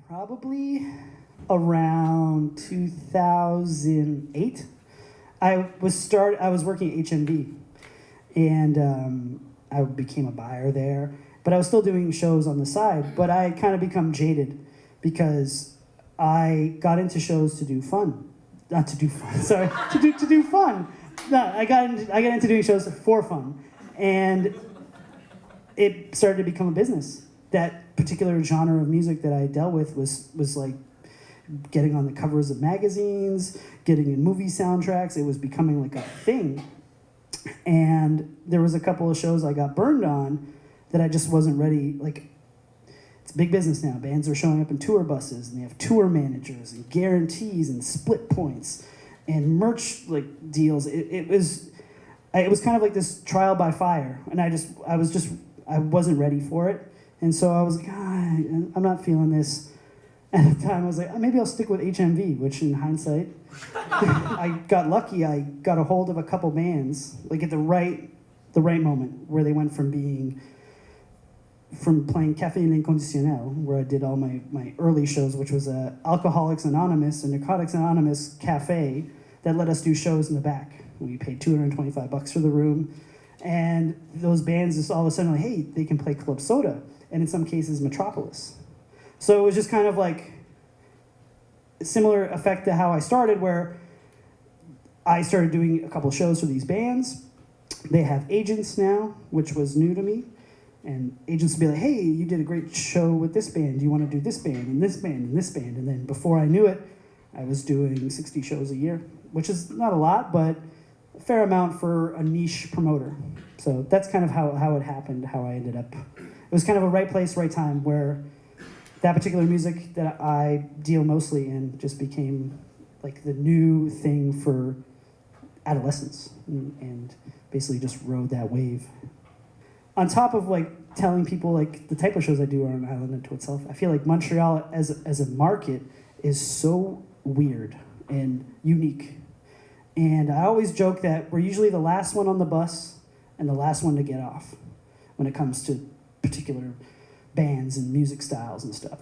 Probably around 2008. I was working at HMV, and I became a buyer there. But I was still doing shows on the side. But I kind of become jaded because I got into shows to do fun, not to do fun. Sorry, to do fun. No, I got into doing shows for fun, and it started to become a business. That particular genre of music that I dealt with was like getting on the covers of magazines, getting in movie soundtracks. It was becoming like a thing. And there was a couple of shows I got burned on that I just wasn't ready. Like, it's big business now. Bands are showing up in tour buses, and they have tour managers and guarantees and split points and merch like deals. It was kind of like this trial by fire, and I wasn't ready for it. And so I was like, I'm not feeling this. At the time, I was like, maybe I'll stick with HMV, which in hindsight, I got lucky. I got a hold of a couple bands, like at the right moment, where they went from playing Café L'Inconditionnel, where I did all my early shows, which was Alcoholics Anonymous and Narcotics Anonymous cafe that let us do shows in the back. We paid $225 for the room. And those bands just all of a sudden like, hey, they can play Club Soda, and in some cases Metropolis. So it was just kind of like a similar effect to how I started, where I started doing a couple shows for these bands. They have agents now, which was new to me. And agents would be like, hey, you did a great show with this band. Do you want to do this band and this band and this band? And then before I knew it, I was doing 60 shows a year, which is not a lot, but a fair amount for a niche promoter. So that's kind of how it happened, how I ended up. It was kind of a right place, right time, where that particular music that I deal mostly in just became like the new thing for adolescents, and basically just rode that wave. On top of like telling people like the type of shows I do are an island unto itself, I feel like Montreal as a market is so weird and unique. And I always joke that we're usually the last one on the bus and the last one to get off when it comes to particular bands and music styles and stuff.